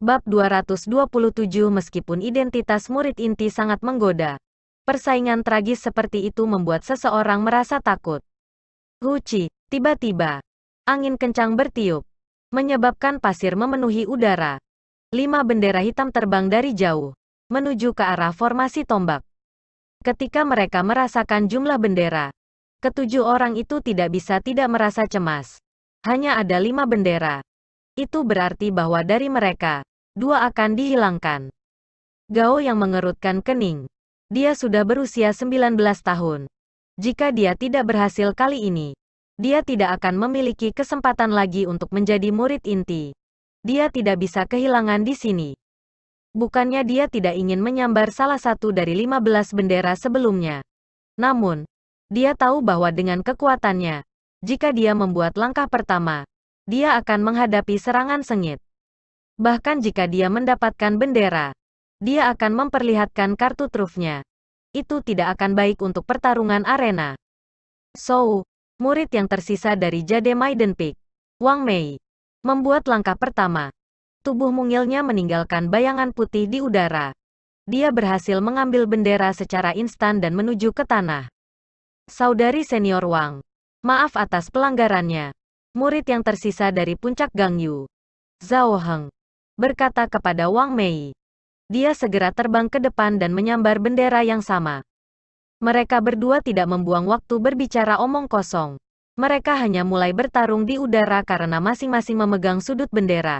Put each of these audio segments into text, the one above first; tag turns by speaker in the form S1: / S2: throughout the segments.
S1: Bab 227. Meskipun identitas murid inti sangat menggoda, persaingan tragis seperti itu membuat seseorang merasa takut. Huci, tiba-tiba, angin kencang bertiup, menyebabkan pasir memenuhi udara. 5 bendera hitam terbang dari jauh, menuju ke arah formasi tombak. Ketika mereka merasakan jumlah bendera, ketujuh orang itu tidak bisa tidak merasa cemas. Hanya ada 5 bendera. Itu berarti bahwa dari mereka, 2 akan dihilangkan. Gao yang mengerutkan kening. Dia sudah berusia 19 tahun. Jika dia tidak berhasil kali ini, dia tidak akan memiliki kesempatan lagi untuk menjadi murid inti. Dia tidak bisa kehilangan di sini. Bukannya dia tidak ingin menyambar salah satu dari 15 bendera sebelumnya. Namun, dia tahu bahwa dengan kekuatannya, jika dia membuat langkah pertama, dia akan menghadapi serangan sengit. Bahkan jika dia mendapatkan bendera, dia akan memperlihatkan kartu trufnya. Itu tidak akan baik untuk pertarungan arena. Zhou, murid yang tersisa dari Jade Maiden Peak, Wang Mei, membuat langkah pertama. Tubuh mungilnya meninggalkan bayangan putih di udara. Dia berhasil mengambil bendera secara instan dan menuju ke tanah. Saudari senior Wang, maaf atas pelanggarannya. Murid yang tersisa dari puncak Gangyu, Zhao Heng, berkata kepada Wang Mei. Dia segera terbang ke depan dan menyambar bendera yang sama. Mereka berdua tidak membuang waktu berbicara omong kosong. Mereka hanya mulai bertarung di udara karena masing-masing memegang sudut bendera.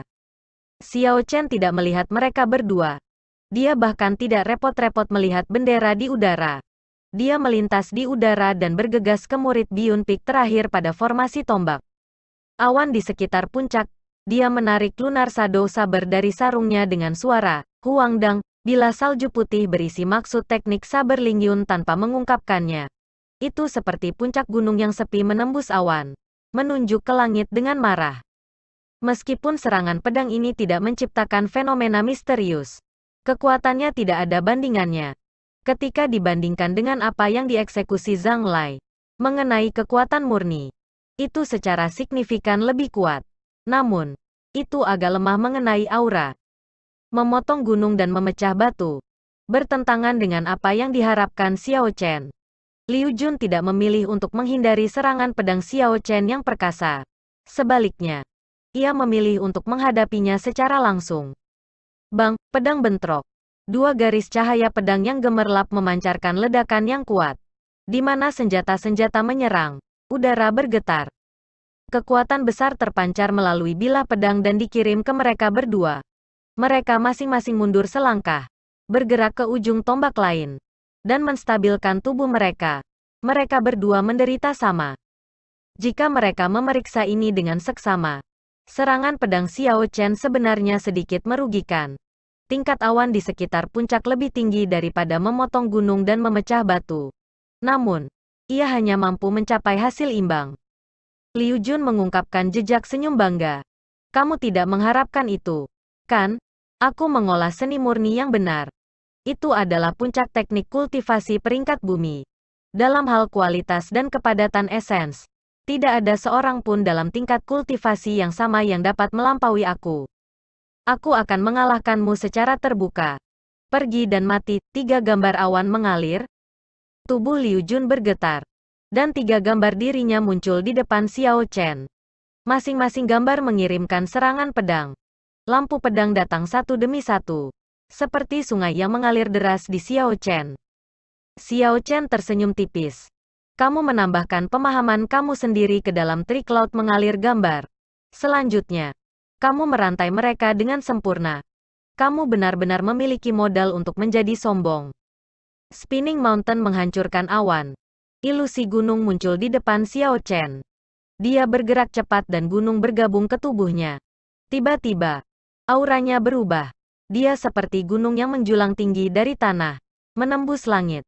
S1: Xiao Chen tidak melihat mereka berdua. Dia bahkan tidak repot-repot melihat bendera di udara. Dia melintas di udara dan bergegas ke murid Biyun Peak terakhir pada formasi tombak. Awan di sekitar puncak. Dia menarik lunar shadow saber dari sarungnya dengan suara, Huangdang, bila salju putih berisi maksud teknik saber Lingyun tanpa mengungkapkannya. Itu seperti puncak gunung yang sepi menembus awan, menunjuk ke langit dengan marah. Meskipun serangan pedang ini tidak menciptakan fenomena misterius, kekuatannya tidak ada bandingannya. Ketika dibandingkan dengan apa yang dieksekusi Zhang Lai, mengenai kekuatan murni, itu secara signifikan lebih kuat. Namun, itu agak lemah mengenai aura. Memotong gunung dan memecah batu, bertentangan dengan apa yang diharapkan Xiao Chen. Liu Jun tidak memilih untuk menghindari serangan pedang Xiao Chen yang perkasa. Sebaliknya, ia memilih untuk menghadapinya secara langsung. Bang, pedang bentrok. 2 garis cahaya pedang yang gemerlap memancarkan ledakan yang kuat. Di mana senjata-senjata menyerang, udara bergetar. Kekuatan besar terpancar melalui bilah pedang dan dikirim ke mereka berdua. Mereka masing-masing mundur selangkah, bergerak ke ujung tombak lain, dan menstabilkan tubuh mereka. Mereka berdua menderita sama. Jika mereka memeriksa ini dengan seksama, serangan pedang Xiao Chen sebenarnya sedikit merugikan. Tingkat awan di sekitar puncak lebih tinggi daripada memotong gunung dan memecah batu. Namun, ia hanya mampu mencapai hasil imbang. Liu Jun mengungkapkan jejak senyum bangga. Kamu tidak mengharapkan itu, kan? Aku mengolah seni murni yang benar. Itu adalah puncak teknik kultivasi peringkat bumi. Dalam hal kualitas dan kepadatan esens, tidak ada seorang pun dalam tingkat kultivasi yang sama yang dapat melampaui aku. Aku akan mengalahkanmu secara terbuka. Pergi dan mati. 3 gambar awan mengalir. Tubuh Liu Jun bergetar. Dan 3 gambar dirinya muncul di depan Xiao Chen. Masing-masing gambar mengirimkan serangan pedang. Lampu pedang datang satu demi satu, seperti sungai yang mengalir deras di Xiao Chen. Xiao Chen tersenyum tipis. Kamu menambahkan pemahaman kamu sendiri ke dalam trik laut mengalir gambar. Selanjutnya, kamu merantai mereka dengan sempurna. Kamu benar-benar memiliki modal untuk menjadi sombong. Spinning Mountain menghancurkan awan. Ilusi gunung muncul di depan Xiao Chen. Dia bergerak cepat dan gunung bergabung ke tubuhnya. Tiba-tiba, auranya berubah. Dia seperti gunung yang menjulang tinggi dari tanah, menembus langit.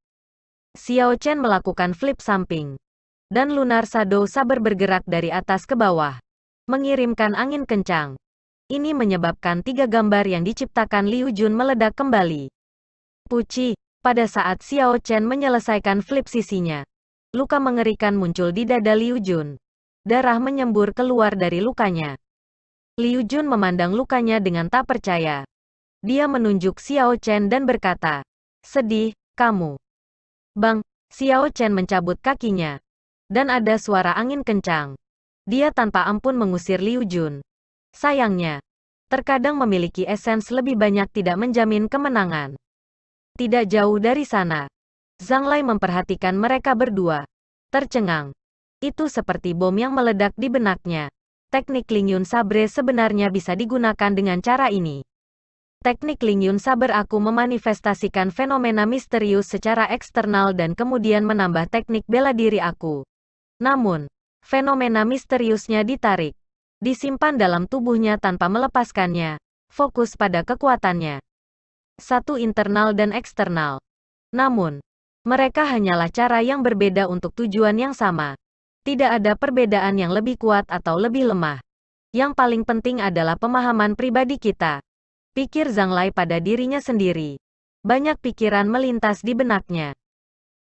S1: Xiao Chen melakukan flip samping. Dan lunar shadow saber bergerak dari atas ke bawah, mengirimkan angin kencang. Ini menyebabkan 3 gambar yang diciptakan Liu Jun meledak kembali. Puci, pada saat Xiao Chen menyelesaikan flip sisinya, luka mengerikan muncul di dada Liu Jun. Darah menyembur keluar dari lukanya. Liu Jun memandang lukanya dengan tak percaya. Dia menunjuk Xiao Chen dan berkata, "Sedih, kamu." Bang, Xiao Chen mencabut kakinya. Dan ada suara angin kencang. Dia tanpa ampun mengusir Liu Jun. Sayangnya, terkadang memiliki esens lebih banyak tidak menjamin kemenangan. Tidak jauh dari sana, Zhang Lai memperhatikan mereka berdua. Tercengang. Itu seperti bom yang meledak di benaknya. Teknik Lingyun Sabre sebenarnya bisa digunakan dengan cara ini. Teknik Lingyun Sabre aku memanifestasikan fenomena misterius secara eksternal dan kemudian menambah teknik bela diri aku. Namun, fenomena misteriusnya ditarik, disimpan dalam tubuhnya tanpa melepaskannya, fokus pada kekuatannya. Satu internal dan eksternal. Namun, mereka hanyalah cara yang berbeda untuk tujuan yang sama. Tidak ada perbedaan yang lebih kuat atau lebih lemah. Yang paling penting adalah pemahaman pribadi kita. Pikir Zhang Lai pada dirinya sendiri. Banyak pikiran melintas di benaknya.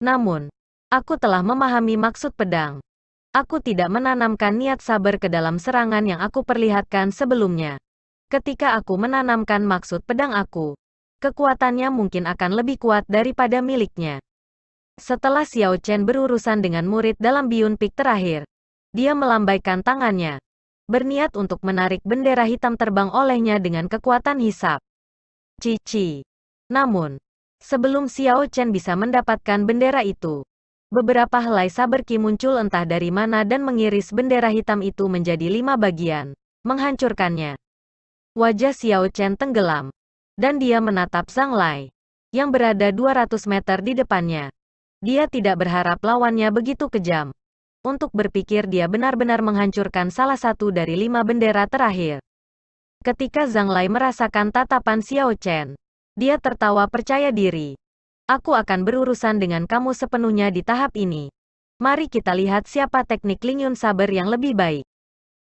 S1: Namun, aku telah memahami maksud pedang. Aku tidak menanamkan niat sabar ke dalam serangan yang aku perlihatkan sebelumnya. Ketika aku menanamkan maksud pedang aku, kekuatannya mungkin akan lebih kuat daripada miliknya. Setelah Xiao Chen berurusan dengan murid dalam Biyun Peak terakhir, dia melambaikan tangannya, berniat untuk menarik bendera hitam terbang olehnya dengan kekuatan hisap. Cici. Namun, sebelum Xiao Chen bisa mendapatkan bendera itu, beberapa helai saber ki muncul entah dari mana dan mengiris bendera hitam itu menjadi 5 bagian, menghancurkannya. Wajah Xiao Chen tenggelam, dan dia menatap Zhang Lai, yang berada 200 meter di depannya. Dia tidak berharap lawannya begitu kejam. Untuk berpikir dia benar-benar menghancurkan salah satu dari 5 bendera terakhir. Ketika Zhang Lai merasakan tatapan Xiao Chen, dia tertawa percaya diri. Aku akan berurusan dengan kamu sepenuhnya di tahap ini. Mari kita lihat siapa teknik Lingyun Saber yang lebih baik.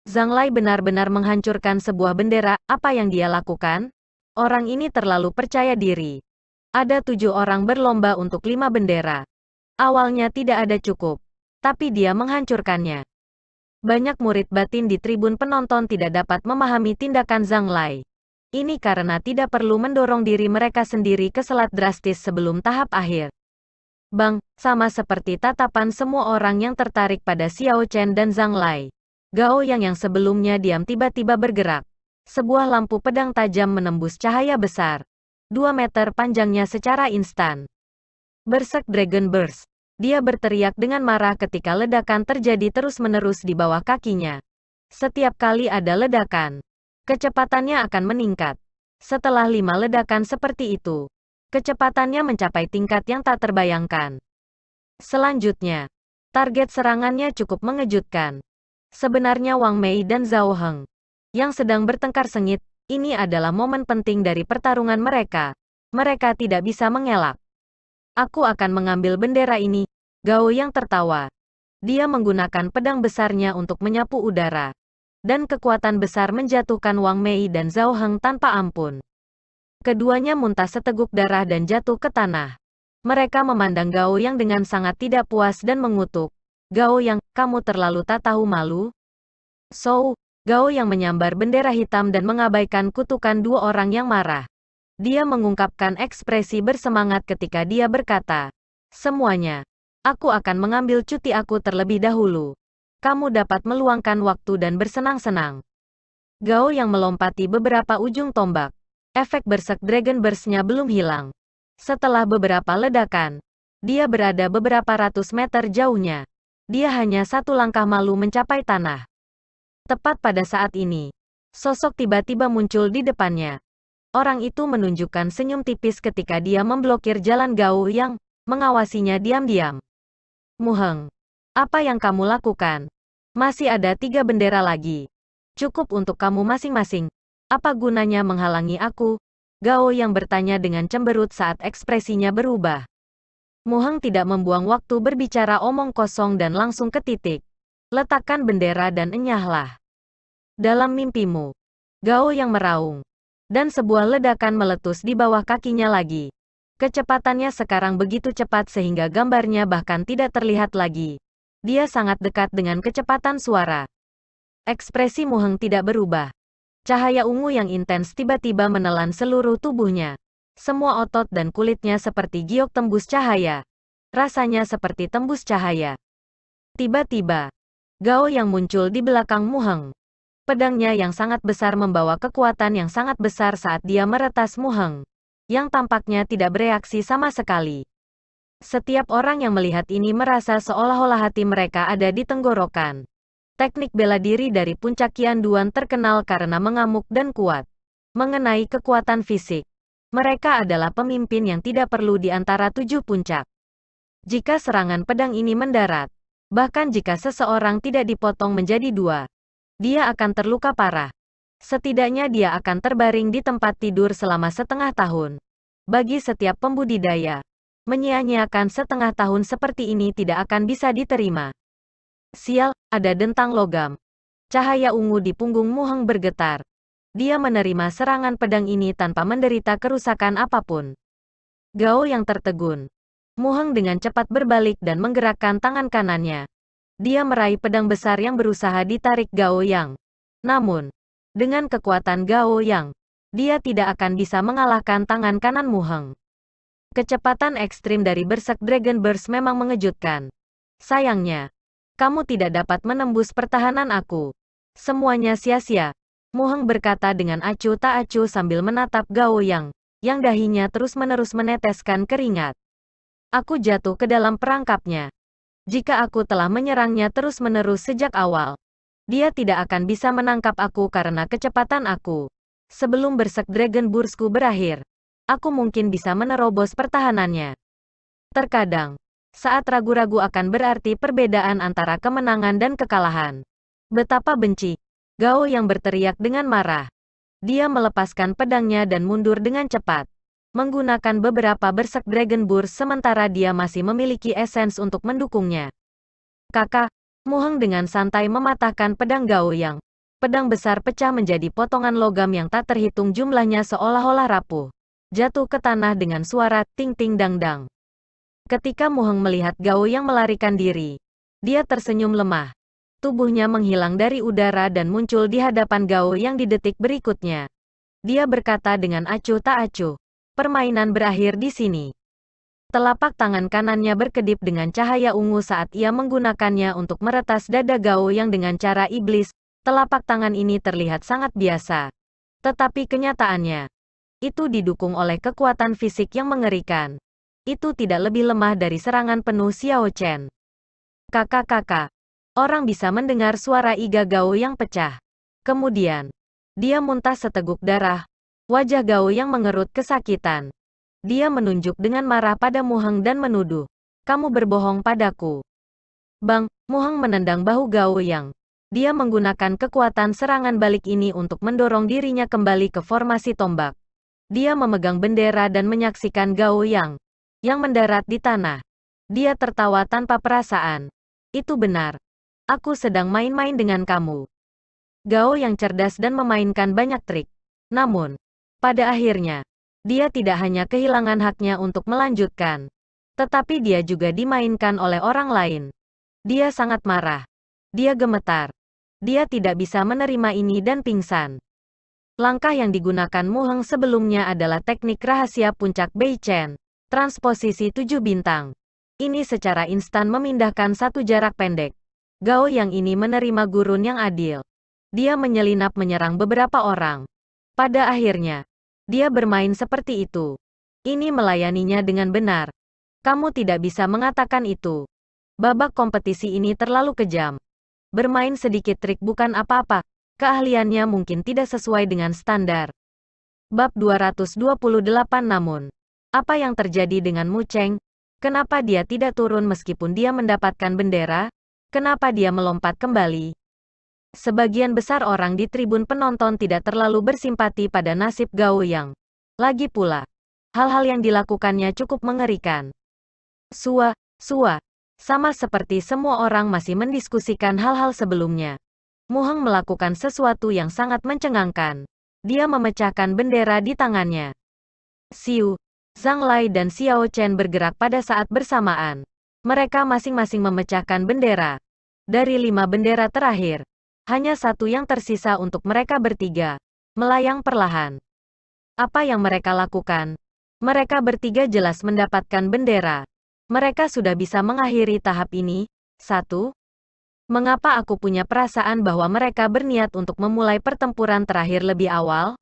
S1: Zhang Lai benar-benar menghancurkan sebuah bendera. Apa yang dia lakukan? Orang ini terlalu percaya diri. Ada 7 orang berlomba untuk 5 bendera. Awalnya tidak ada cukup, tapi dia menghancurkannya. Banyak murid batin di tribun penonton tidak dapat memahami tindakan Zhang Lai. Ini karena tidak perlu mendorong diri mereka sendiri ke selat drastis sebelum tahap akhir. Bang, sama seperti tatapan semua orang yang tertarik pada Xiao Chen dan Zhang Lai. Gao yang sebelumnya diam tiba-tiba bergerak. Sebuah lampu pedang tajam menembus cahaya besar. 2 meter panjangnya secara instan. Berserk Dragon Burst. Dia berteriak dengan marah ketika ledakan terjadi terus-menerus di bawah kakinya. Setiap kali ada ledakan, kecepatannya akan meningkat. Setelah 5 ledakan seperti itu, kecepatannya mencapai tingkat yang tak terbayangkan. Selanjutnya, target serangannya cukup mengejutkan. Sebenarnya Wang Mei dan Zhao Heng, yang sedang bertengkar sengit, ini adalah momen penting dari pertarungan mereka. Mereka tidak bisa mengelak. Aku akan mengambil bendera ini. Gao yang tertawa. Dia menggunakan pedang besarnya untuk menyapu udara. Dan kekuatan besar menjatuhkan Wang Mei dan Zhao Heng tanpa ampun. Keduanya muntah seteguk darah dan jatuh ke tanah. Mereka memandang Gao yang dengan sangat tidak puas dan mengutuk. Gao yang, kamu terlalu tak tahu malu? So, Gao yang menyambar bendera hitam dan mengabaikan kutukan 2 orang yang marah. Dia mengungkapkan ekspresi bersemangat ketika dia berkata, semuanya, aku akan mengambil cuti aku terlebih dahulu. Kamu dapat meluangkan waktu dan bersenang-senang. Gao yang melompati beberapa ujung tombak. Efek Berserk Dragon Burst-nya belum hilang. Setelah beberapa ledakan, dia berada beberapa ratus meter jauhnya. Dia hanya 1 langkah malu mencapai tanah. Tepat pada saat ini, sosok tiba-tiba muncul di depannya. Orang itu menunjukkan senyum tipis ketika dia memblokir jalan Gao yang mengawasinya diam-diam. Muheng, apa yang kamu lakukan? Masih ada 3 bendera lagi. Cukup untuk kamu masing-masing. Apa gunanya menghalangi aku? Gao yang bertanya dengan cemberut saat ekspresinya berubah. Muheng tidak membuang waktu berbicara omong kosong dan langsung ke titik. Letakkan bendera dan enyahlah. Dalam mimpimu. Gao yang meraung. Dan sebuah ledakan meletus di bawah kakinya lagi. Kecepatannya sekarang begitu cepat sehingga gambarnya bahkan tidak terlihat lagi. Dia sangat dekat dengan kecepatan suara. Ekspresi Muheng tidak berubah. Cahaya ungu yang intens tiba-tiba menelan seluruh tubuhnya. Semua otot dan kulitnya seperti giok tembus cahaya. Rasanya seperti tembus cahaya. Tiba-tiba, Gao yang muncul di belakang Mu Heng. Pedangnya yang sangat besar membawa kekuatan yang sangat besar saat dia meretas Mu Heng, yang tampaknya tidak bereaksi sama sekali. Setiap orang yang melihat ini merasa seolah-olah hati mereka ada di tenggorokan. Teknik bela diri dari puncak Qian Duan terkenal karena mengamuk dan kuat. Mengenai kekuatan fisik, mereka adalah pemimpin yang tidak perlu di antara 7 puncak. Jika serangan pedang ini mendarat, bahkan jika seseorang tidak dipotong menjadi 2, dia akan terluka parah. Setidaknya dia akan terbaring di tempat tidur selama setengah tahun. Bagi setiap pembudidaya, menyia-nyiakan setengah tahun seperti ini tidak akan bisa diterima. Sial, ada dentang logam. Cahaya ungu di punggung Mu Heng bergetar. Dia menerima serangan pedang ini tanpa menderita kerusakan apapun. Gao yang tertegun. Mu Heng dengan cepat berbalik dan menggerakkan tangan kanannya. Dia meraih pedang besar yang berusaha ditarik Gao Yang. Namun, dengan kekuatan Gao Yang, dia tidak akan bisa mengalahkan tangan kanan Mu Heng. Kecepatan ekstrim dari Berserk Dragon Burst memang mengejutkan. Sayangnya, kamu tidak dapat menembus pertahanan aku. Semuanya sia-sia. Mu Heng berkata dengan acuh tak acuh sambil menatap Gao yang dahinya terus-menerus meneteskan keringat. Aku jatuh ke dalam perangkapnya. Jika aku telah menyerangnya terus-menerus sejak awal, dia tidak akan bisa menangkap aku karena kecepatan aku. Sebelum Berserk Dragon Burst-ku berakhir, aku mungkin bisa menerobos pertahanannya. Terkadang, saat ragu-ragu akan berarti perbedaan antara kemenangan dan kekalahan. Betapa benci. Gao yang berteriak dengan marah. Dia melepaskan pedangnya dan mundur dengan cepat. Menggunakan beberapa Berserk Dragon Burst sementara dia masih memiliki esens untuk mendukungnya. Kakak, Mu Heng dengan santai mematahkan pedang Gao yang. Pedang besar pecah menjadi potongan logam yang tak terhitung jumlahnya seolah-olah rapuh. Jatuh ke tanah dengan suara ting-ting-dang-dang. Ketika Mu Heng melihat Gao yang melarikan diri, dia tersenyum lemah. Tubuhnya menghilang dari udara dan muncul di hadapan Gao yang di detik berikutnya. Dia berkata dengan acuh tak acuh, permainan berakhir di sini. Telapak tangan kanannya berkedip dengan cahaya ungu saat ia menggunakannya untuk meretas dada Gao yang dengan cara iblis. Telapak tangan ini terlihat sangat biasa. Tetapi kenyataannya, itu didukung oleh kekuatan fisik yang mengerikan. Itu tidak lebih lemah dari serangan penuh Xiao Chen. Kakak-kakak, orang bisa mendengar suara iga Gao yang pecah. Kemudian, dia muntah seteguk darah. Wajah Gao yang mengerut kesakitan. Dia menunjuk dengan marah pada Mu Heng dan menuduh, kamu berbohong padaku. Bang, Mu Heng menendang bahu Gao yang. Dia menggunakan kekuatan serangan balik ini untuk mendorong dirinya kembali ke formasi tombak. Dia memegang bendera dan menyaksikan Gao yang mendarat di tanah. Dia tertawa tanpa perasaan. Itu benar. Aku sedang main-main dengan kamu. Gao yang cerdas dan memainkan banyak trik. Namun, pada akhirnya, dia tidak hanya kehilangan haknya untuk melanjutkan, tetapi dia juga dimainkan oleh orang lain. Dia sangat marah. Dia gemetar. Dia tidak bisa menerima ini dan pingsan. Langkah yang digunakan Mu Heng sebelumnya adalah teknik rahasia puncak Bei Chen, transposisi 7 bintang. Ini secara instan memindahkan satu jarak pendek. Gao yang ini menerima gurun yang adil. Dia menyelinap menyerang beberapa orang. Pada akhirnya, dia bermain seperti itu. Ini melayaninya dengan benar. Kamu tidak bisa mengatakan itu. Babak kompetisi ini terlalu kejam. Bermain sedikit trik bukan apa-apa. Keahliannya mungkin tidak sesuai dengan standar. Bab 228 namun, apa yang terjadi dengan Mu Cheng? Kenapa dia tidak turun meskipun dia mendapatkan bendera? Kenapa dia melompat kembali? Sebagian besar orang di tribun penonton tidak terlalu bersimpati pada nasib Gao yang. Lagi pula, hal-hal yang dilakukannya cukup mengerikan. Sua. Sama seperti semua orang masih mendiskusikan hal-hal sebelumnya. Mu Heng melakukan sesuatu yang sangat mencengangkan. Dia memecahkan bendera di tangannya. Xiu, Zhang Lai dan Xiao Chen bergerak pada saat bersamaan. Mereka masing-masing memecahkan bendera. Dari 5 bendera terakhir, hanya satu yang tersisa untuk mereka bertiga. melayang perlahan. Apa yang mereka lakukan? Mereka bertiga jelas mendapatkan bendera. Mereka sudah bisa mengakhiri tahap ini. 1. Mengapa aku punya perasaan bahwa mereka berniat untuk memulai pertempuran terakhir lebih awal?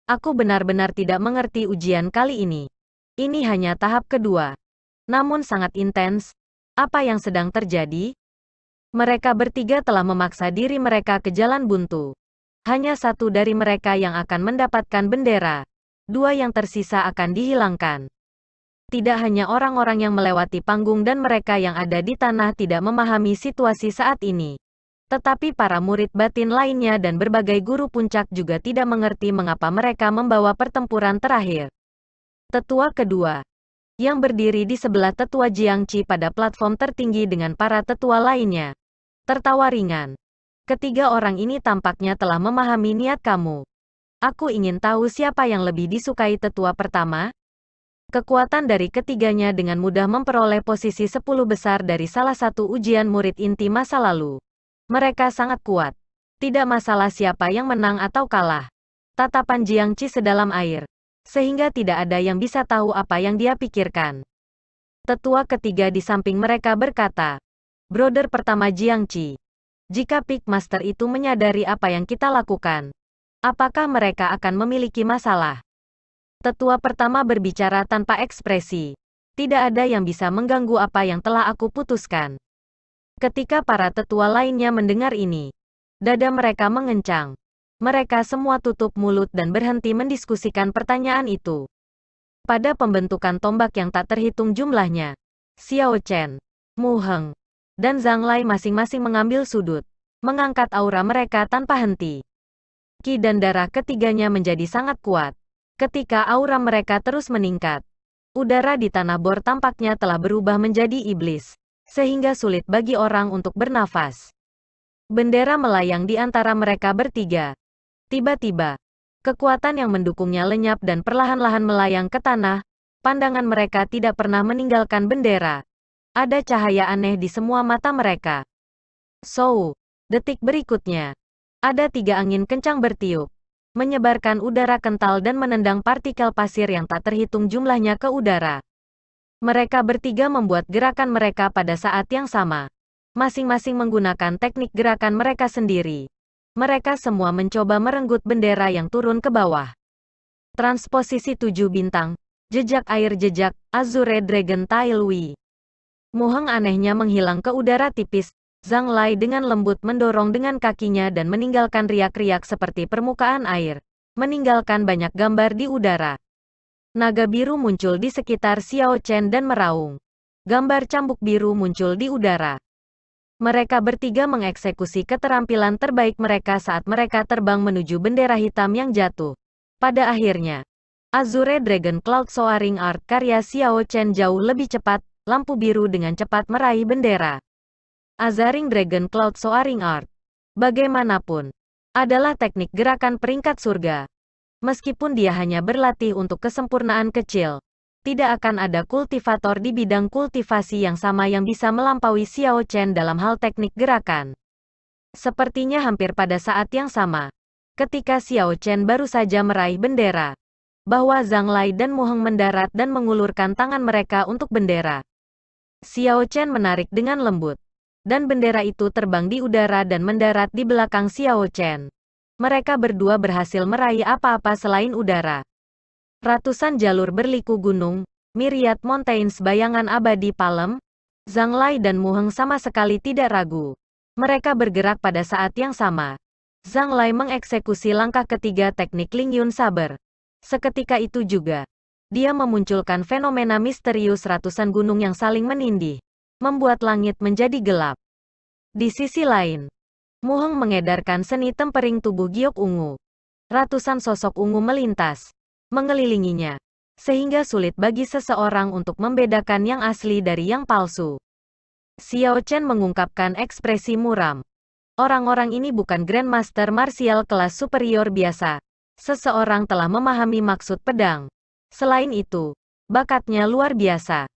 S1: Aku benar-benar tidak mengerti ujian kali ini. Ini hanya tahap kedua. Namun sangat intens. Apa yang sedang terjadi? Mereka bertiga telah memaksa diri mereka ke jalan buntu. Hanya satu dari mereka yang akan mendapatkan bendera. Dua yang tersisa akan dihilangkan. Tidak hanya orang-orang yang melewati panggung dan mereka yang ada di tanah tidak memahami situasi saat ini. Tetapi para murid batin lainnya dan berbagai guru puncak juga tidak mengerti mengapa mereka membawa pertempuran terakhir. Tetua kedua, yang berdiri di sebelah tetua Jiangqi pada platform tertinggi dengan para tetua lainnya, tertawa ringan. Ketiga orang ini tampaknya telah memahami niat kamu. Aku ingin tahu siapa yang lebih disukai tetua pertama. Kekuatan dari ketiganya dengan mudah memperoleh posisi 10 besar dari salah satu ujian murid inti masa lalu. Mereka sangat kuat. Tidak masalah siapa yang menang atau kalah. Tatapan Jiangqi sedalam air. Sehingga tidak ada yang bisa tahu apa yang dia pikirkan. Tetua ketiga di samping mereka berkata, "Brother pertama Jiangqi, jika Peak Master itu menyadari apa yang kita lakukan, apakah mereka akan memiliki masalah?" Tetua pertama berbicara tanpa ekspresi. Tidak ada yang bisa mengganggu apa yang telah aku putuskan. Ketika para tetua lainnya mendengar ini, dada mereka mengencang. Mereka semua tutup mulut dan berhenti mendiskusikan pertanyaan itu. Pada pembentukan tombak yang tak terhitung jumlahnya, Xiao Chen, Mu Heng, dan Zhang Lai masing-masing mengambil sudut, mengangkat aura mereka tanpa henti. Ki dan darah ketiganya menjadi sangat kuat. Ketika aura mereka terus meningkat, udara di tanah bor tampaknya telah berubah menjadi iblis, sehingga sulit bagi orang untuk bernafas. Bendera melayang di antara mereka bertiga. Tiba-tiba, kekuatan yang mendukungnya lenyap dan perlahan-lahan melayang ke tanah. Pandangan mereka tidak pernah meninggalkan bendera. Ada cahaya aneh di semua mata mereka. Detik berikutnya, ada 3 angin kencang bertiup, menyebarkan udara kental dan menendang partikel pasir yang tak terhitung jumlahnya ke udara. Mereka bertiga membuat gerakan mereka pada saat yang sama. Masing-masing menggunakan teknik gerakan mereka sendiri. Mereka semua mencoba merenggut bendera yang turun ke bawah. Transposisi 7 bintang, jejak air jejak, Azure Dragon Tailwi. Mu Heng anehnya menghilang ke udara tipis. Zhang Lai dengan lembut mendorong dengan kakinya dan meninggalkan riak-riak seperti permukaan air. Meninggalkan banyak gambar di udara. Naga biru muncul di sekitar Xiao Chen dan meraung. Gambar cambuk biru muncul di udara. Mereka bertiga mengeksekusi keterampilan terbaik mereka saat mereka terbang menuju bendera hitam yang jatuh. Pada akhirnya, Azure Dragon Cloud Soaring Art karya Xiao Chen jauh lebih cepat, lampu biru dengan cepat meraih bendera. Azaring Dragon Cloud Soaring Art, bagaimanapun, adalah teknik gerakan peringkat surga. Meskipun dia hanya berlatih untuk kesempurnaan kecil, tidak akan ada kultivator di bidang kultivasi yang sama yang bisa melampaui Xiao Chen dalam hal teknik gerakan. Sepertinya hampir pada saat yang sama, ketika Xiao Chen baru saja meraih bendera, bahwa Zhang Lai dan Mu Heng mendarat dan mengulurkan tangan mereka untuk bendera. Xiao Chen menarik dengan lembut, dan bendera itu terbang di udara dan mendarat di belakang Xiao Chen. Mereka berdua berhasil meraih apa-apa selain udara. Ratusan jalur berliku gunung, Myriad Mountains bayangan abadi Palem, Zhang Lai dan Mu Heng sama sekali tidak ragu. Mereka bergerak pada saat yang sama. Zhang Lai mengeksekusi langkah ketiga teknik Lingyun Saber. Seketika itu juga, dia memunculkan fenomena misterius ratusan gunung yang saling menindih, membuat langit menjadi gelap. Di sisi lain, Mu Heng mengedarkan seni tempering tubuh giok ungu. Ratusan sosok ungu melintas, mengelilinginya, sehingga sulit bagi seseorang untuk membedakan yang asli dari yang palsu. Xiao Chen mengungkapkan ekspresi muram. Orang-orang ini bukan Grandmaster martial kelas superior biasa. Seseorang telah memahami maksud pedang. Selain itu, bakatnya luar biasa.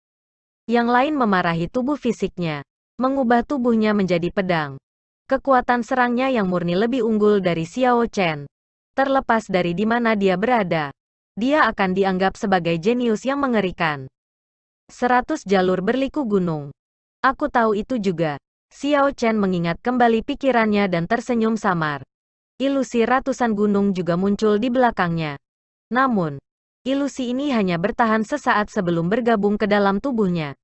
S1: Yang lain memarahi tubuh fisiknya, mengubah tubuhnya menjadi pedang. Kekuatan serangnya yang murni lebih unggul dari Xiao Chen. Terlepas dari di mana dia berada, dia akan dianggap sebagai jenius yang mengerikan. 100 jalur berliku gunung. Aku tahu itu juga. Xiao Chen mengingat kembali pikirannya dan tersenyum samar. Ilusi ratusan gunung juga muncul di belakangnya. Namun, ilusi ini hanya bertahan sesaat sebelum bergabung ke dalam tubuhnya.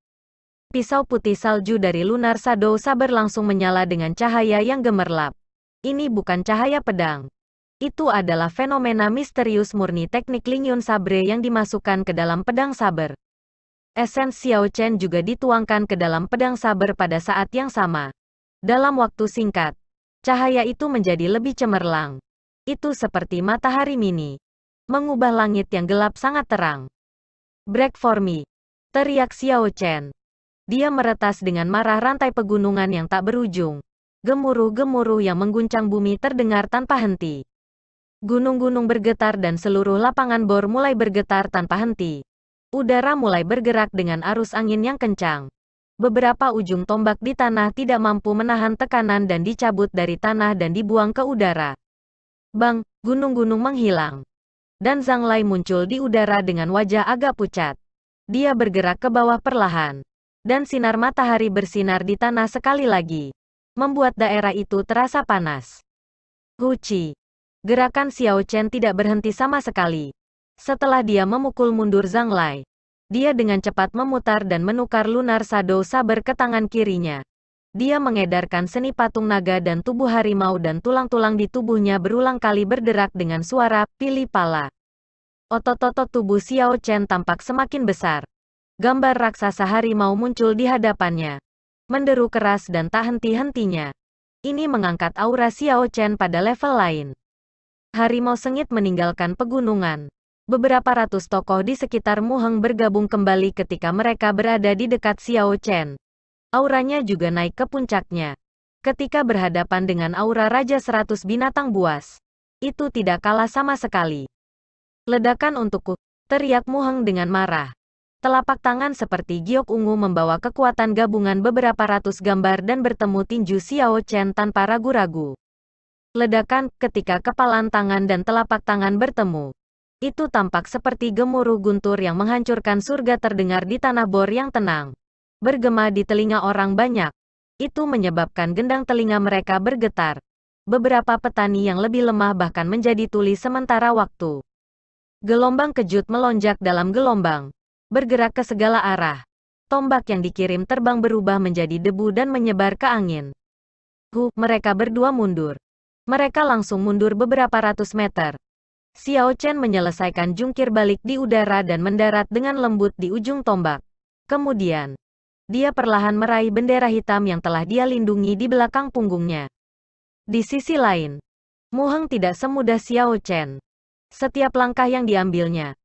S1: Pisau putih salju dari Lunar Shadow Saber langsung menyala dengan cahaya yang gemerlap. Ini bukan cahaya pedang. Itu adalah fenomena misterius murni teknik Lingyun Sabre yang dimasukkan ke dalam pedang saber. Esens Xiao Chen juga dituangkan ke dalam pedang saber pada saat yang sama. Dalam waktu singkat, cahaya itu menjadi lebih cemerlang. Itu seperti matahari mini, mengubah langit yang gelap sangat terang. "Break for me!" teriak Xiao Chen. Dia meretas dengan marah rantai pegunungan yang tak berujung. Gemuruh-gemuruh yang mengguncang bumi terdengar tanpa henti. Gunung-gunung bergetar dan seluruh lapangan bor mulai bergetar tanpa henti. Udara mulai bergerak dengan arus angin yang kencang. Beberapa ujung tombak di tanah tidak mampu menahan tekanan dan dicabut dari tanah dan dibuang ke udara. Bang, gunung-gunung menghilang. Dan Zhang Lai muncul di udara dengan wajah agak pucat. Dia bergerak ke bawah perlahan. Dan sinar matahari bersinar di tanah sekali lagi, membuat daerah itu terasa panas. Huci. Gerakan Xiao Chen tidak berhenti sama sekali. Setelah dia memukul mundur Zhang Lai, dia dengan cepat memutar dan menukar Lunar Shadow Saber ke tangan kirinya. Dia mengedarkan seni patung naga dan tubuh harimau dan tulang-tulang di tubuhnya berulang kali berderak dengan suara pilih pala. Otot-otot tubuh Xiao Chen tampak semakin besar. Gambar raksasa harimau muncul di hadapannya, menderu keras dan tak henti-hentinya. Ini mengangkat aura Xiao Chen pada level lain. Harimau sengit meninggalkan pegunungan. Beberapa ratus tokoh di sekitar Muheng bergabung kembali ketika mereka berada di dekat Xiao Chen. Auranya juga naik ke puncaknya. Ketika berhadapan dengan aura Raja 100 binatang buas, itu tidak kalah sama sekali. "Ledakan untukku!" teriak Muheng dengan marah. Telapak tangan seperti giok ungu membawa kekuatan gabungan beberapa ratus gambar dan bertemu tinju Xiao Chen tanpa ragu-ragu. Ledakan ketika kepalan tangan dan telapak tangan bertemu. Itu tampak seperti gemuruh guntur yang menghancurkan surga terdengar di tanah bor yang tenang. Bergema di telinga orang banyak. Itu menyebabkan gendang telinga mereka bergetar. Beberapa petani yang lebih lemah bahkan menjadi tuli sementara waktu. Gelombang kejut melonjak dalam gelombang. Bergerak ke segala arah. Tombak yang dikirim terbang berubah menjadi debu dan menyebar ke angin. Mereka berdua mundur. Mereka langsung mundur beberapa ratus meter. Xiao Chen menyelesaikan jungkir balik di udara dan mendarat dengan lembut di ujung tombak. Kemudian, dia perlahan meraih bendera hitam yang telah dia lindungi di belakang punggungnya. Di sisi lain, Muheng tidak semudah Xiao Chen. Setiap langkah yang diambilnya,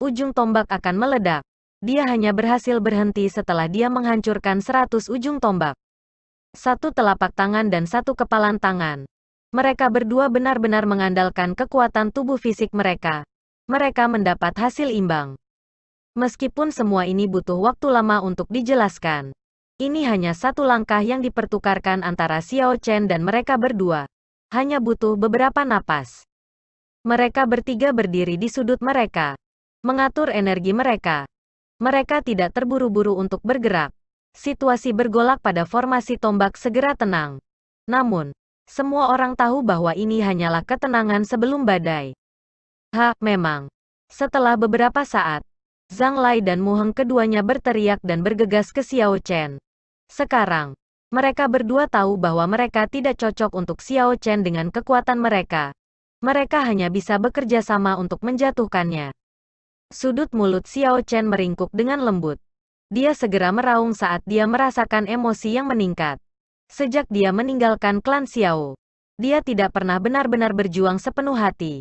S1: ujung tombak akan meledak. Dia hanya berhasil berhenti setelah dia menghancurkan 100 ujung tombak. Satu telapak tangan dan satu kepalan tangan. Mereka berdua benar-benar mengandalkan kekuatan tubuh fisik mereka. Mereka mendapat hasil imbang. Meskipun semua ini butuh waktu lama untuk dijelaskan. Ini hanya satu langkah yang dipertukarkan antara Xiao Chen dan mereka berdua. Hanya butuh beberapa napas. Mereka bertiga berdiri di sudut mereka. Mengatur energi mereka. Mereka tidak terburu-buru untuk bergerak. Situasi bergolak pada formasi tombak segera tenang. Namun, semua orang tahu bahwa ini hanyalah ketenangan sebelum badai. Memang. Setelah beberapa saat, Zhang Lai dan Muheng keduanya berteriak dan bergegas ke Xiao Chen. Sekarang, mereka berdua tahu bahwa mereka tidak cocok untuk Xiao Chen dengan kekuatan mereka. Mereka hanya bisa bekerja sama untuk menjatuhkannya. Sudut mulut Xiao Chen meringkuk dengan lembut. Dia segera meraung saat dia merasakan emosi yang meningkat. Sejak dia meninggalkan klan Xiao, dia tidak pernah benar-benar berjuang sepenuh hati.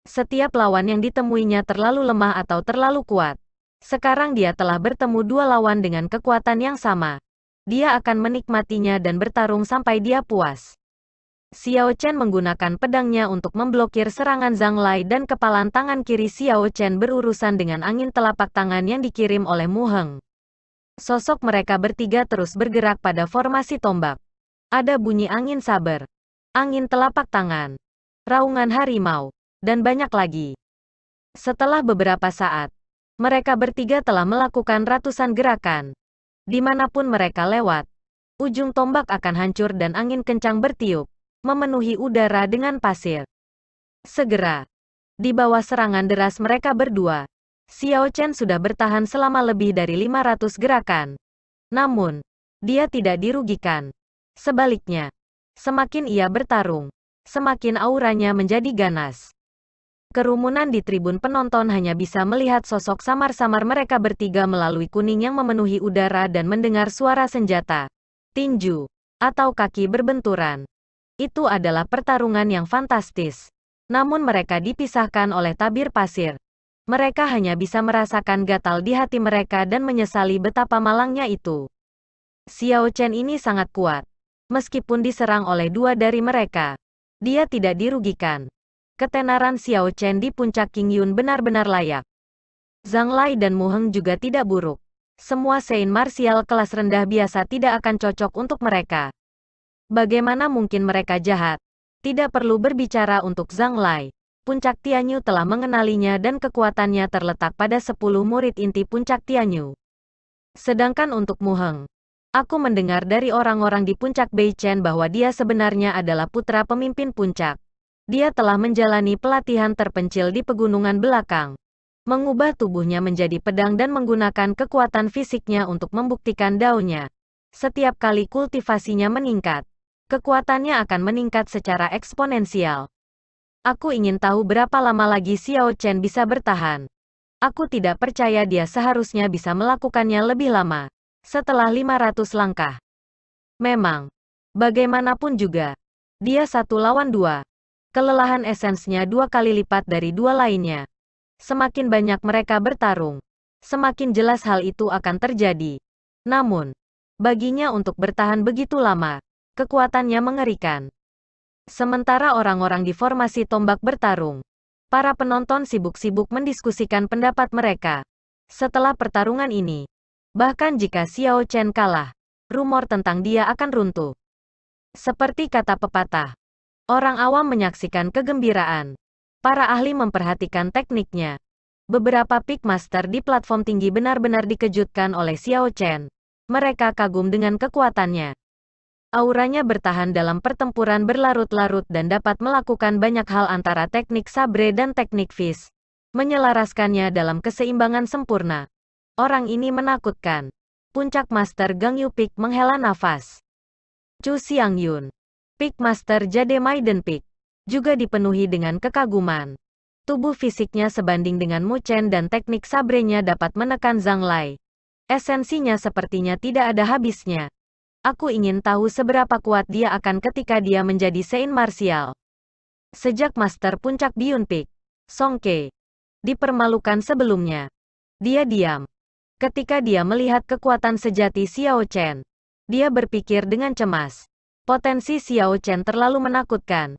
S1: Setiap lawan yang ditemuinya terlalu lemah atau terlalu kuat. Sekarang dia telah bertemu dua lawan dengan kekuatan yang sama. Dia akan menikmatinya dan bertarung sampai dia puas. Xiao Chen menggunakan pedangnya untuk memblokir serangan Zhang Lai dan kepalan tangan kiri Xiao Chen berurusan dengan angin telapak tangan yang dikirim oleh Muheng. Sosok mereka bertiga terus bergerak pada formasi tombak. Ada bunyi angin saber, angin telapak tangan, raungan harimau, dan banyak lagi. Setelah beberapa saat, mereka bertiga telah melakukan ratusan gerakan. Dimanapun mereka lewat, ujung tombak akan hancur dan angin kencang bertiup, memenuhi udara dengan pasir. Segera, di bawah serangan deras mereka berdua, Xiao Chen sudah bertahan selama lebih dari 500 gerakan. Namun, dia tidak dirugikan. Sebaliknya, semakin ia bertarung, semakin auranya menjadi ganas. Kerumunan di tribun penonton hanya bisa melihat sosok samar-samar mereka bertiga melalui kuning yang memenuhi udara dan mendengar suara senjata, tinju, atau kaki berbenturan. Itu adalah pertarungan yang fantastis. Namun mereka dipisahkan oleh tabir pasir. Mereka hanya bisa merasakan gatal di hati mereka dan menyesali betapa malangnya itu. Xiao Chen ini sangat kuat. Meskipun diserang oleh dua dari mereka, dia tidak dirugikan. Ketenaran Xiao Chen di puncak King Yun benar-benar layak. Zhang Lai dan Mu Heng juga tidak buruk. Semua Sein martial kelas rendah biasa tidak akan cocok untuk mereka. Bagaimana mungkin mereka jahat? Tidak perlu berbicara untuk Zhang Lai. Puncak Tianyu telah mengenalinya dan kekuatannya terletak pada 10 murid inti Puncak Tianyu. Sedangkan untuk Mu Heng, aku mendengar dari orang-orang di Puncak Beichen bahwa dia sebenarnya adalah putra pemimpin puncak. Dia telah menjalani pelatihan terpencil di pegunungan belakang, mengubah tubuhnya menjadi pedang dan menggunakan kekuatan fisiknya untuk membuktikan daunnya. Setiap kali kultivasinya meningkat, kekuatannya akan meningkat secara eksponensial. Aku ingin tahu berapa lama lagi Xiao Chen bisa bertahan. Aku tidak percaya dia seharusnya bisa melakukannya lebih lama, setelah 500 langkah. Memang, bagaimanapun juga, dia 1 lawan 2. Kelelahan esensnya 2 kali lipat dari 2 lainnya. Semakin banyak mereka bertarung, semakin jelas hal itu akan terjadi. Namun, baginya untuk bertahan begitu lama, kekuatannya mengerikan. Sementara orang-orang di formasi tombak bertarung, para penonton sibuk-sibuk mendiskusikan pendapat mereka. Setelah pertarungan ini, bahkan jika Xiao Chen kalah, rumor tentang dia akan runtuh. Seperti kata pepatah, orang awam menyaksikan kegembiraan. Para ahli memperhatikan tekniknya. Beberapa Peak Master di platform tinggi benar-benar dikejutkan oleh Xiao Chen. Mereka kagum dengan kekuatannya. Auranya bertahan dalam pertempuran berlarut-larut dan dapat melakukan banyak hal antara teknik sabre dan teknik fist, menyelaraskannya dalam keseimbangan sempurna. Orang ini menakutkan. Puncak Master Gang Yu Peak menghela nafas. Chu Xiangyun, Peak Master Jade Maiden Peak, juga dipenuhi dengan kekaguman. Tubuh fisiknya sebanding dengan Mu Chen dan teknik sabrenya dapat menekan Zhang Lai. Esensinya sepertinya tidak ada habisnya. Aku ingin tahu seberapa kuat dia akan ketika dia menjadi Sein martial. Sejak Master Puncak Biyun Peak, Song Ke, dipermalukan sebelumnya, dia diam. Ketika dia melihat kekuatan sejati Xiao Chen, dia berpikir dengan cemas. Potensi Xiao Chen terlalu menakutkan.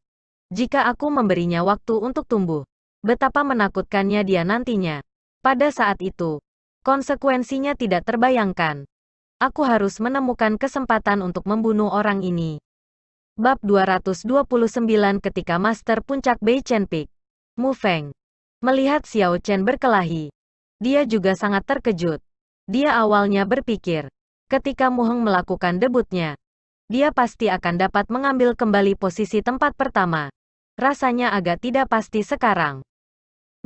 S1: Jika aku memberinya waktu untuk tumbuh, betapa menakutkannya dia nantinya. Pada saat itu, konsekuensinya tidak terbayangkan. Aku harus menemukan kesempatan untuk membunuh orang ini. Bab 229 ketika Master Puncak Beichen Peak, Mu Feng, melihat Xiao Chen berkelahi. Dia juga sangat terkejut. Dia awalnya berpikir, ketika Mu Heng melakukan debutnya, dia pasti akan dapat mengambil kembali posisi tempat pertama. Rasanya agak tidak pasti sekarang.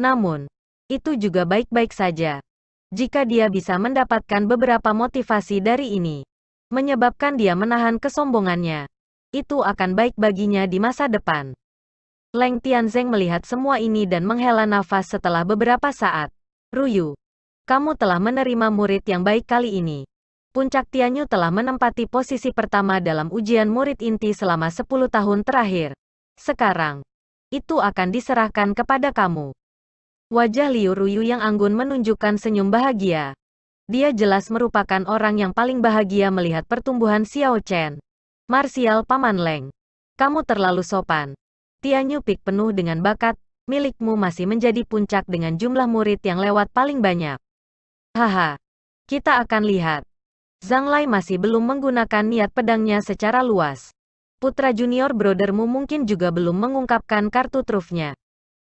S1: Namun, itu juga baik-baik saja. Jika dia bisa mendapatkan beberapa motivasi dari ini, menyebabkan dia menahan kesombongannya, itu akan baik baginya di masa depan. Leng Tianzeng melihat semua ini dan menghela nafas setelah beberapa saat. Ruyu, kamu telah menerima murid yang baik kali ini. Puncak Tianyu telah menempati posisi pertama dalam ujian murid inti selama 10 tahun terakhir. Sekarang, itu akan diserahkan kepada kamu. Wajah Liu Ruyu yang anggun menunjukkan senyum bahagia. Dia jelas merupakan orang yang paling bahagia melihat pertumbuhan Xiao Chen. Martial Paman Leng, kamu terlalu sopan. Tianyu Peak penuh dengan bakat, milikmu masih menjadi puncak dengan jumlah murid yang lewat paling banyak. Haha, kita akan lihat. Zhang Lai masih belum menggunakan niat pedangnya secara luas. Putra junior brothermu mungkin juga belum mengungkapkan kartu trufnya.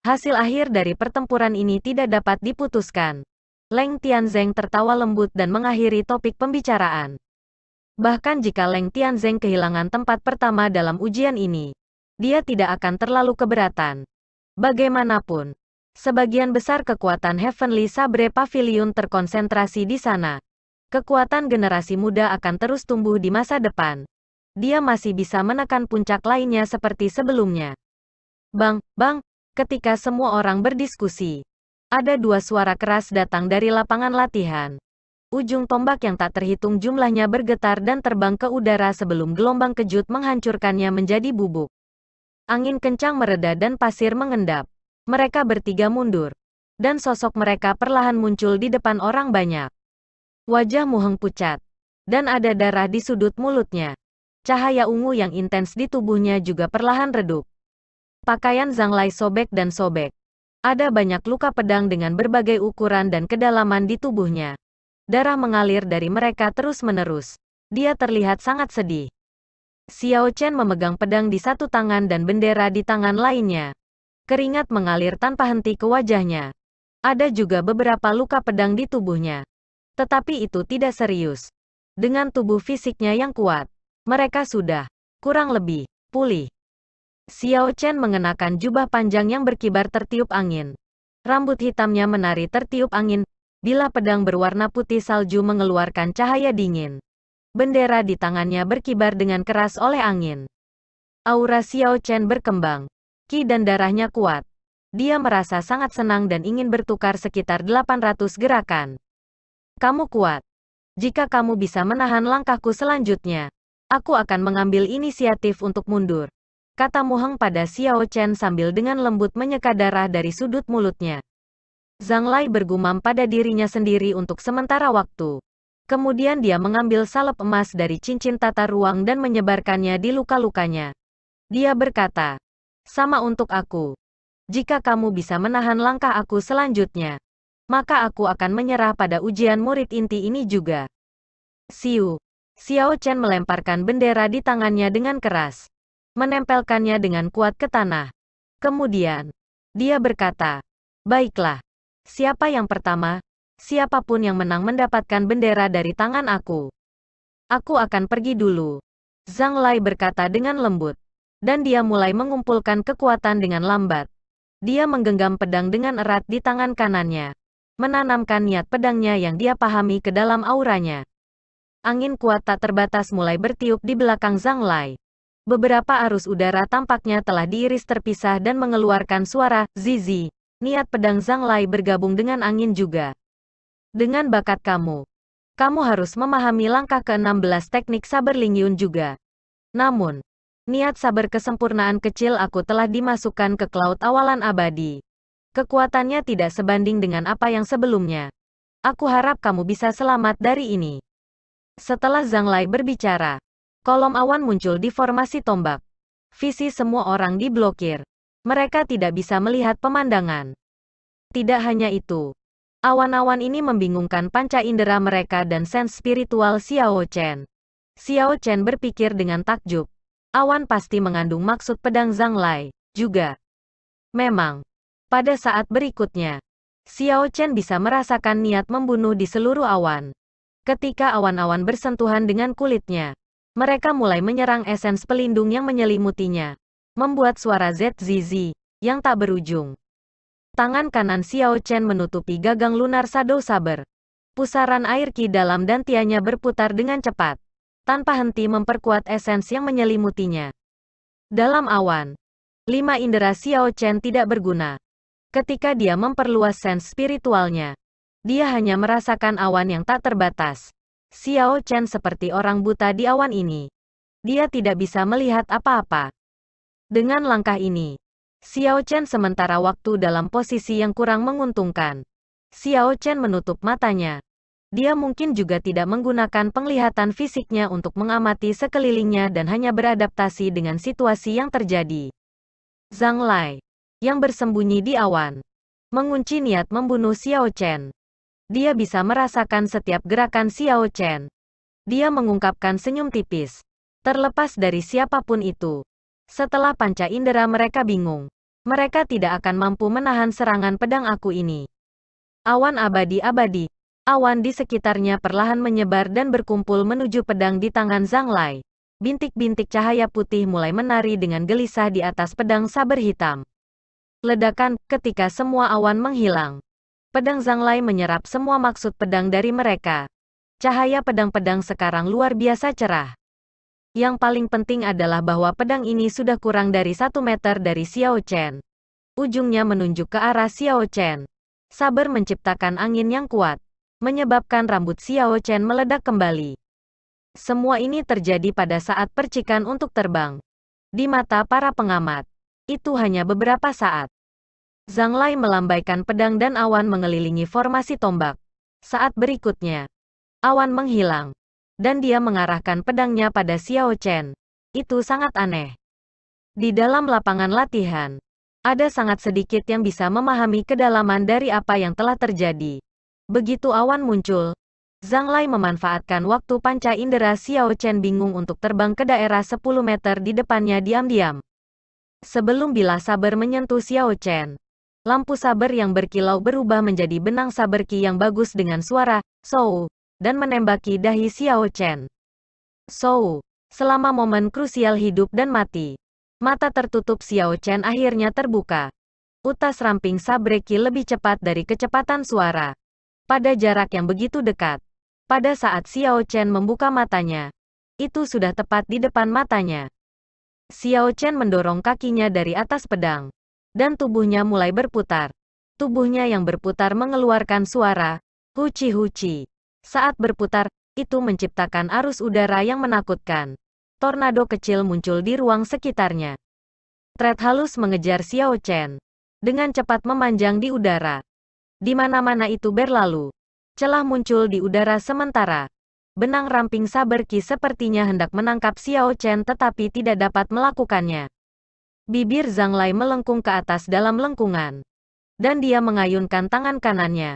S1: Hasil akhir dari pertempuran ini tidak dapat diputuskan. Leng Tianzeng tertawa lembut dan mengakhiri topik pembicaraan. Bahkan jika Leng Tianzeng kehilangan tempat pertama dalam ujian ini, dia tidak akan terlalu keberatan. Bagaimanapun, sebagian besar kekuatan Heavenly Sabre Pavilion terkonsentrasi di sana. Kekuatan generasi muda akan terus tumbuh di masa depan. Dia masih bisa menekan puncak lainnya seperti sebelumnya. Bang, bang, ketika semua orang berdiskusi, ada dua suara keras datang dari lapangan latihan. Ujung tombak yang tak terhitung jumlahnya bergetar dan terbang ke udara sebelum gelombang kejut menghancurkannya menjadi bubuk. Angin kencang mereda dan pasir mengendap. Mereka bertiga mundur. Dan sosok mereka perlahan muncul di depan orang banyak. Wajah Mu Heng pucat. Dan ada darah di sudut mulutnya. Cahaya ungu yang intens di tubuhnya juga perlahan redup. Pakaian Zhang Lai sobek dan sobek. Ada banyak luka pedang dengan berbagai ukuran dan kedalaman di tubuhnya. Darah mengalir dari mereka terus-menerus. Dia terlihat sangat sedih. Xiao Chen memegang pedang di satu tangan dan bendera di tangan lainnya. Keringat mengalir tanpa henti ke wajahnya. Ada juga beberapa luka pedang di tubuhnya. Tetapi itu tidak serius. Dengan tubuh fisiknya yang kuat, mereka sudah kurang lebih pulih. Xiao Chen mengenakan jubah panjang yang berkibar tertiup angin. Rambut hitamnya menari tertiup angin, bila pedang berwarna putih salju mengeluarkan cahaya dingin. Bendera di tangannya berkibar dengan keras oleh angin. Aura Xiao Chen berkembang. Qi dan darahnya kuat. Dia merasa sangat senang dan ingin bertukar sekitar 800 gerakan. Kamu kuat. Jika kamu bisa menahan langkahku selanjutnya, aku akan mengambil inisiatif untuk mundur. Kata Mu Heng pada Xiao Chen sambil dengan lembut menyeka darah dari sudut mulutnya. Zhang Lai bergumam pada dirinya sendiri untuk sementara waktu. Kemudian dia mengambil salep emas dari cincin tata ruang dan menyebarkannya di luka-lukanya. Dia berkata, "Sama untuk aku. Jika kamu bisa menahan langkah aku selanjutnya, maka aku akan menyerah pada ujian murid inti ini juga." Siu. Xiao Chen melemparkan bendera di tangannya dengan keras. Menempelkannya dengan kuat ke tanah. Kemudian, dia berkata, "Baiklah. Siapa yang pertama? Siapapun yang menang mendapatkan bendera dari tangan aku. Aku akan pergi dulu." Zhang Lai berkata dengan lembut. Dan dia mulai mengumpulkan kekuatan dengan lambat. Dia menggenggam pedang dengan erat di tangan kanannya. Menanamkan niat pedangnya yang dia pahami ke dalam auranya. Angin kuat tak terbatas mulai bertiup di belakang Zhang Lai. Beberapa arus udara tampaknya telah diiris terpisah dan mengeluarkan suara zizi. Niat pedang Zhang Lai bergabung dengan angin juga. Dengan bakat kamu harus memahami langkah ke-16 teknik saber Lingyun juga. Namun, niat saber kesempurnaan kecil aku telah dimasukkan ke cloud awalan abadi. Kekuatannya tidak sebanding dengan apa yang sebelumnya. Aku harap kamu bisa selamat dari ini. Setelah Zhang Lai berbicara, kolom awan muncul di formasi tombak. Visi semua orang diblokir. Mereka tidak bisa melihat pemandangan. Tidak hanya itu. Awan-awan ini membingungkan panca indera mereka dan sens spiritual Xiao Chen. Xiao Chen berpikir dengan takjub. Awan pasti mengandung maksud pedang Zhang Lai juga. Memang, pada saat berikutnya, Xiao Chen bisa merasakan niat membunuh di seluruh awan. Ketika awan-awan bersentuhan dengan kulitnya, mereka mulai menyerang esens pelindung yang menyelimutinya, membuat suara ZZZ yang tak berujung. Tangan kanan Xiao Chen menutupi gagang lunar Shadow Saber. Pusaran air Qi dalam dantiannya berputar dengan cepat, tanpa henti memperkuat esens yang menyelimutinya. Dalam awan, 5 indera Xiao Chen tidak berguna. Ketika dia memperluas sens spiritualnya, dia hanya merasakan awan yang tak terbatas. Xiao Chen seperti orang buta di awan ini. Dia tidak bisa melihat apa-apa. Dengan langkah ini, Xiao Chen sementara waktu dalam posisi yang kurang menguntungkan. Xiao Chen menutup matanya. Dia mungkin juga tidak menggunakan penglihatan fisiknya untuk mengamati sekelilingnya dan hanya beradaptasi dengan situasi yang terjadi. Zhang Lai, yang bersembunyi di awan, mengunci niat membunuh Xiao Chen. Dia bisa merasakan setiap gerakan Xiao Chen. Dia mengungkapkan senyum tipis. Terlepas dari siapapun itu, setelah panca indera mereka bingung, Mereka tidak akan mampu menahan serangan pedang aku ini. Awan abadi-abadi. Awan di sekitarnya perlahan menyebar dan berkumpul menuju pedang di tangan Zhang Lai. Bintik-bintik cahaya putih mulai menari dengan gelisah di atas pedang saber hitam. Ledakan, ketika semua awan menghilang. Pedang Zhang Lai menyerap semua maksud pedang dari mereka. Cahaya pedang-pedang sekarang luar biasa cerah. Yang paling penting adalah bahwa pedang ini sudah kurang dari 1 meter dari Xiao Chen. Ujungnya menunjuk ke arah Xiao Chen. Saber menciptakan angin yang kuat, menyebabkan rambut Xiao Chen meledak kembali. Semua ini terjadi pada saat percikan untuk terbang. Di mata para pengamat, itu hanya beberapa saat. Zhang Lai melambaikan pedang dan awan mengelilingi formasi tombak. Saat berikutnya, awan menghilang, dan dia mengarahkan pedangnya pada Xiao Chen. Itu sangat aneh. Di dalam lapangan latihan, ada sangat sedikit yang bisa memahami kedalaman dari apa yang telah terjadi. Begitu awan muncul, Zhang Lai memanfaatkan waktu panca indera Xiao Chen bingung untuk terbang ke daerah 10 meter di depannya diam-diam. Sebelum bilah saber menyentuh Xiao Chen, lampu saber yang berkilau berubah menjadi benang saber ki yang bagus dengan suara "Shou" dan menembaki dahi Xiao Chen. Shou, selama momen krusial hidup dan mati. Mata tertutup Xiao Chen akhirnya terbuka. Utas ramping sabre ki lebih cepat dari kecepatan suara. Pada jarak yang begitu dekat. Pada saat Xiao Chen membuka matanya, itu sudah tepat di depan matanya. Xiao Chen mendorong kakinya dari atas pedang. Dan tubuhnya mulai berputar. Tubuhnya yang berputar mengeluarkan suara, huci-huci. Saat berputar, itu menciptakan arus udara yang menakutkan. Tornado kecil muncul di ruang sekitarnya. Thread halus mengejar Xiao Chen. Dengan cepat memanjang di udara. Di mana-mana itu berlalu. Celah muncul di udara sementara. Benang ramping saber ki sepertinya hendak menangkap Xiao Chen tetapi tidak dapat melakukannya. Bibir Zhang Lai melengkung ke atas dalam lengkungan. Dan dia mengayunkan tangan kanannya,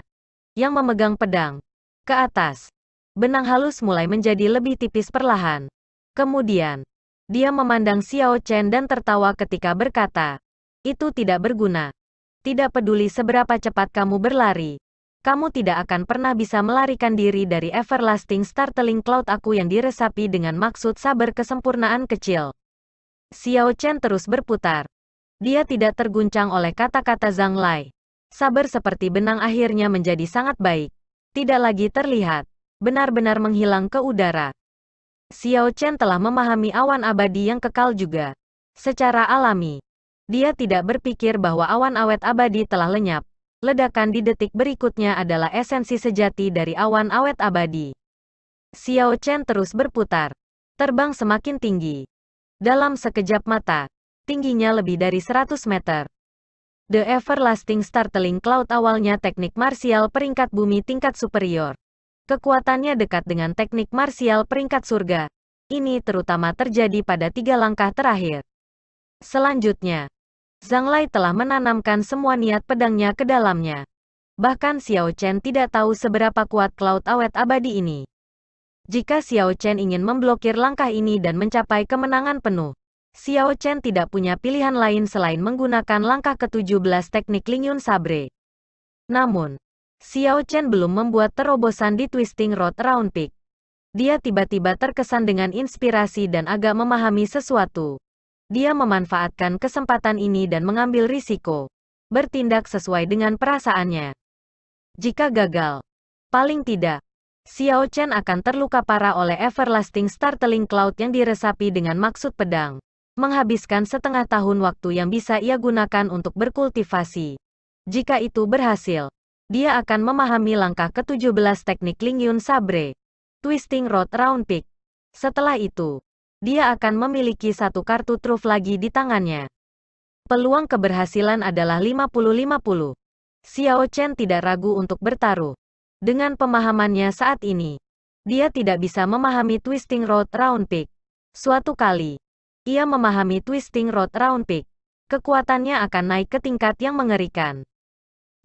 S1: yang memegang pedang, ke atas. Benang halus mulai menjadi lebih tipis perlahan. Kemudian, dia memandang Xiao Chen dan tertawa ketika berkata, "Itu tidak berguna. Tidak peduli seberapa cepat kamu berlari. Kamu tidak akan pernah bisa melarikan diri dari Everlasting Startling Cloud aku yang diresapi dengan maksud saber kesempurnaan kecil." Xiao Chen terus berputar. Dia tidak terguncang oleh kata-kata Zhang Lai. Saber seperti benang akhirnya menjadi sangat baik. Tidak lagi terlihat. Benar-benar menghilang ke udara. Xiao Chen telah memahami awan abadi yang kekal juga. Secara alami, dia tidak berpikir bahwa awan awet abadi telah lenyap. Ledakan di detik berikutnya adalah esensi sejati dari awan awet abadi. Xiao Chen terus berputar. Terbang semakin tinggi. Dalam sekejap mata, tingginya lebih dari 100 meter. The Everlasting Startling Cloud awalnya teknik marsial peringkat bumi tingkat superior. Kekuatannya dekat dengan teknik marsial peringkat surga. Ini terutama terjadi pada 3 langkah terakhir. Selanjutnya, Zhang Lai telah menanamkan semua niat pedangnya ke dalamnya. Bahkan Xiao Chen tidak tahu seberapa kuat cloud awet abadi ini. Jika Xiao Chen ingin memblokir langkah ini dan mencapai kemenangan penuh, Xiao Chen tidak punya pilihan lain selain menggunakan langkah ke-17 teknik Lingyun Sabre. Namun, Xiao Chen belum membuat terobosan di Twisting Rod Round Peak. Dia tiba-tiba terkesan dengan inspirasi dan agak memahami sesuatu. Dia memanfaatkan kesempatan ini dan mengambil risiko. Bertindak sesuai dengan perasaannya. Jika gagal, paling tidak, Xiao Chen akan terluka parah oleh Everlasting Startling Cloud yang diresapi dengan maksud pedang. Menghabiskan setengah tahun waktu yang bisa ia gunakan untuk berkultivasi. Jika itu berhasil, dia akan memahami langkah ke-17 teknik Lingyun Sabre, Twisting Rod Round Peak. Setelah itu, dia akan memiliki satu kartu truf lagi di tangannya. Peluang keberhasilan adalah 50-50. Xiao Chen tidak ragu untuk bertaruh. Dengan pemahamannya saat ini, dia tidak bisa memahami Twisting Rod Round Peak. Suatu kali, ia memahami Twisting Rod Round Peak. Kekuatannya akan naik ke tingkat yang mengerikan.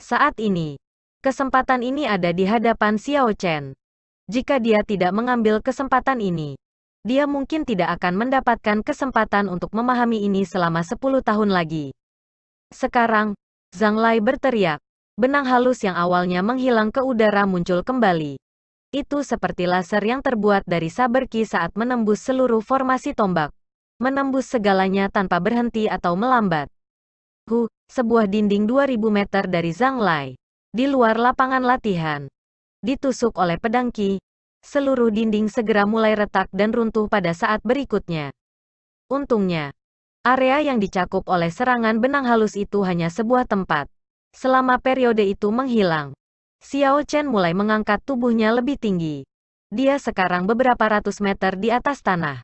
S1: Saat ini, kesempatan ini ada di hadapan Xiao Chen. Jika dia tidak mengambil kesempatan ini, dia mungkin tidak akan mendapatkan kesempatan untuk memahami ini selama 10 tahun lagi. Sekarang, Zhang Lai berteriak. Benang halus yang awalnya menghilang ke udara muncul kembali. Itu seperti laser yang terbuat dari saber ki saat menembus seluruh formasi tombak. Menembus segalanya tanpa berhenti atau melambat. Sebuah dinding 2000 meter dari Zhang Lai. Di luar lapangan latihan. Ditusuk oleh pedang ki. Seluruh dinding segera mulai retak dan runtuh pada saat berikutnya. Untungnya, area yang dicakup oleh serangan benang halus itu hanya sebuah tempat. Selama periode itu menghilang, Xiao Chen mulai mengangkat tubuhnya lebih tinggi. Dia sekarang beberapa ratus meter di atas tanah.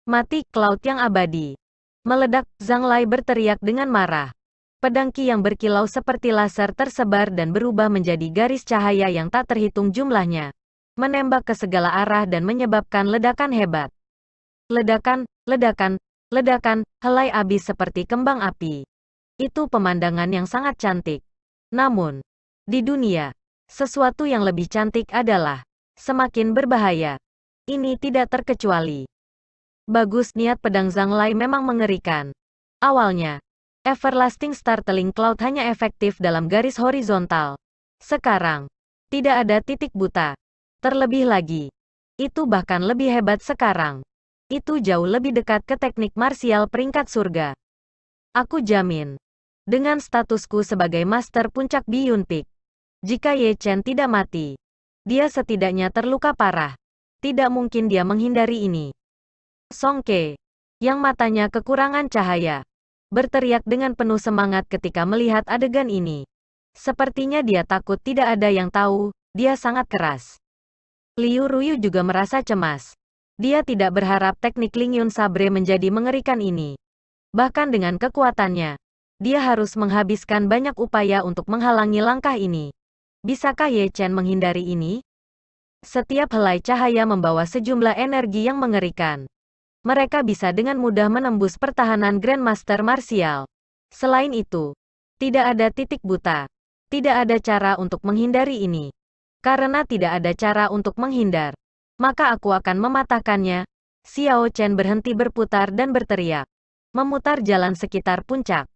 S1: Mati, Cloud yang abadi. Meledak, Zhang Lai berteriak dengan marah. Pedang ki yang berkilau seperti laser tersebar dan berubah menjadi garis cahaya yang tak terhitung jumlahnya. Menembak ke segala arah dan menyebabkan ledakan hebat. Ledakan, ledakan, ledakan, helai abis seperti kembang api. Itu pemandangan yang sangat cantik. Namun, di dunia, sesuatu yang lebih cantik adalah semakin berbahaya. Ini tidak terkecuali. Bagus, niat pedang Zhang Lai memang mengerikan. Awalnya, Everlasting Startling Cloud hanya efektif dalam garis horizontal. Sekarang, tidak ada titik buta. Terlebih lagi, itu bahkan lebih hebat sekarang. Itu jauh lebih dekat ke teknik marsial peringkat surga. Aku jamin. Dengan statusku sebagai Master Puncak Biyun Peak, jika Ye Chen tidak mati, dia setidaknya terluka parah. Tidak mungkin dia menghindari ini. Song Ke, yang matanya kekurangan cahaya, berteriak dengan penuh semangat ketika melihat adegan ini. Sepertinya dia takut tidak ada yang tahu, dia sangat keras. Liu Ruyu juga merasa cemas. Dia tidak berharap teknik Lingyun Sabre menjadi mengerikan ini. Bahkan dengan kekuatannya, dia harus menghabiskan banyak upaya untuk menghalangi langkah ini. Bisakah Ye Chen menghindari ini? Setiap helai cahaya membawa sejumlah energi yang mengerikan. Mereka bisa dengan mudah menembus pertahanan Grandmaster Martial. Selain itu, tidak ada titik buta. Tidak ada cara untuk menghindari ini. Karena tidak ada cara untuk menghindar, maka aku akan mematahkannya. Xiao Chen berhenti berputar dan berteriak. Memutar jalan sekitar puncak.